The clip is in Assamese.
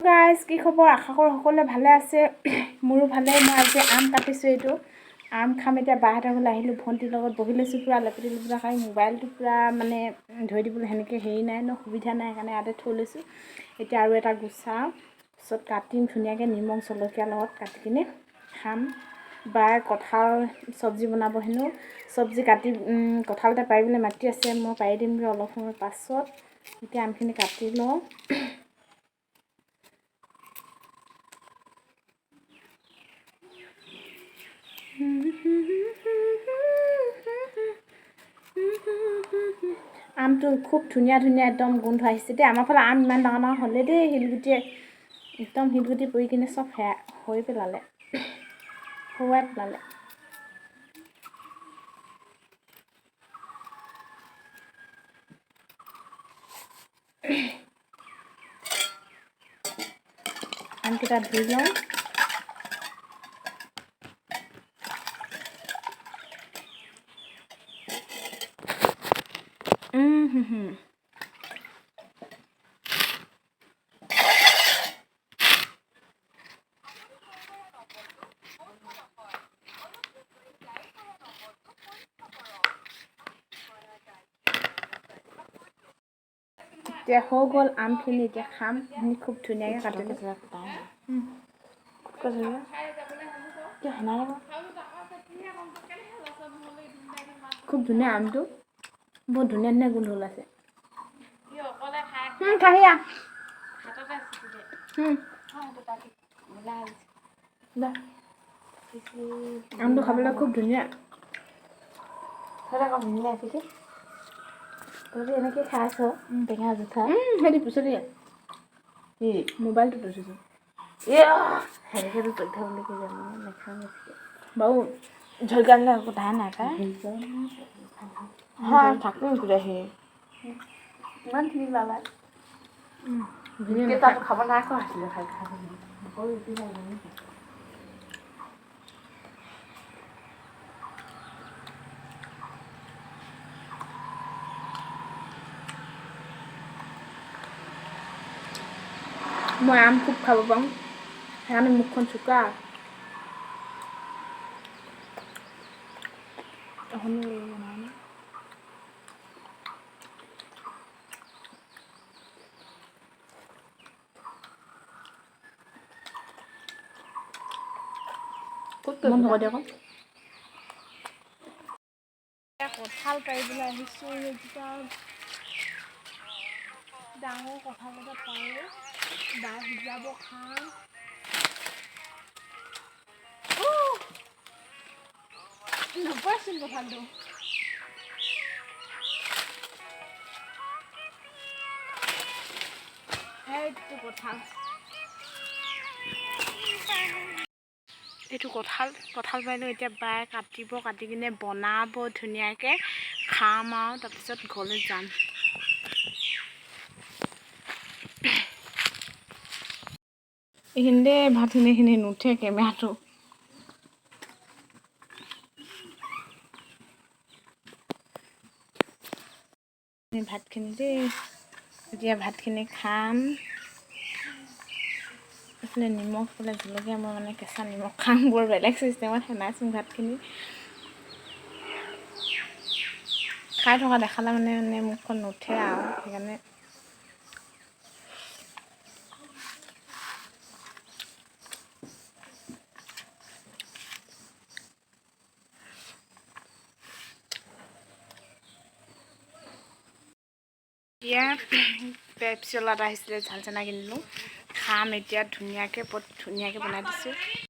গাইজ কি খবৰ আশা কৰোঁ সকলোৱে ভালে আছে মোৰো ভালে মই আজি আম কাটিছোঁ এইটো আম খাম এতিয়া বাহঁতৰ ঘৰলৈ আহিলোঁ ভণ্টিৰ লগত বহি লৈছোঁ পূৰা লেপেটি লেপেটা খাই মোবাইলটো পূৰা মানে ধৰি দিবলৈ সেনেকৈ হেৰি নাই ন সুবিধা নাই সেইকাৰণে ইয়াতে থৈ লৈছোঁ এতিয়া আৰু এটা গুচাওঁ পিছত কাটিম ধুনীয়াকৈ নিমখ জলকীয়াৰ লগত কাটি কিনে খাম বাই কঁঠাল চব্জি বনাব হেনো চব্জি কাটি কঁঠালতে পাৰিবলৈ মাতি আছে মই পাৰি দিমগৈ অলপ সময় পাছত এতিয়া আমখিনি কাটি লওঁ আমটো খুব ধুনীয়া ধুনীয়া একদম গোন্ধ আহিছে দেই আমাৰ ফালে আম ইমান ডাঙৰ ডাঙৰ হ'লে দেই শিলগুটিয়ে একদম শিলগুটি পৰি কিনে চব হৈ পেলালে হোৱাই পেলালে আমকেইটা ধুই লওঁ এতিয়া হৈ গ'ল আমখিনি এতিয়া খাম আমি খুব ধুনীয়াকৈ কাটিলোঁ খুব ধুনীয়া আমটো বহুত ধুনীয়া ধুনীয়া গোন্ধ ওলাইছে খাহিয়া আমটো খাবলৈ খুব ধুনীয়া তহঁতি এনেকৈ খাইছ টেঙা জোঠা সেইটো পিছতে কি মোবাইলটো থৈছোঁ সেনেকৈতো তথ্য বুলি কৈ জানো নেখাওঁ বাৰু জলকীয়া দিলে একো ধান নাই খাই হয় থাকোঁ গোটেই সেই ইমানখিনি লালা তাতো খাব নাই খোৱা হৈছিলে খাই খাই মই আম খুব খাব পাৰোঁ সেইকাৰণে মুখখন চোকা বন্ধ কৰি দিয়ক কঁঠাল পাৰিবলৈ আহিছোঁ সেইকেইটা ডাঙৰ কঁঠাল এটা পাৰোঁ বা সিজাব খাম নপৰেচোন কঁঠালটো সেইটো কঁঠাল এইটো কঁঠাল পাৰিলোঁ এতিয়া বাই কাটিব কাটি কিনে বনাব ধুনীয়াকৈ খাম আৰু তাৰপিছত ঘৰলৈ যাম এইখিনিতে ভাতখিনি নুঠে কেমেৰাটো ভাতখিনি দেই এতিয়া ভাতখিনি খাম এইফালে নিমখ এইফালে জলকীয়া মই মানে কেঁচা নিমখ খাম বৰ বেলেগ চিষ্টেমত সেনাইছোঁ ভাতখিনি খাই থকা দেখালে মানে মুখখন নুঠে আৰু সেইকাৰণে এতিয়া পেপচি এটা আহিছিলে ঝাল চানা কিনিলোঁ খাম এতিয়া ধুনীয়াকৈ বৰ ধুনীয়াকৈ বনাই দিছোঁ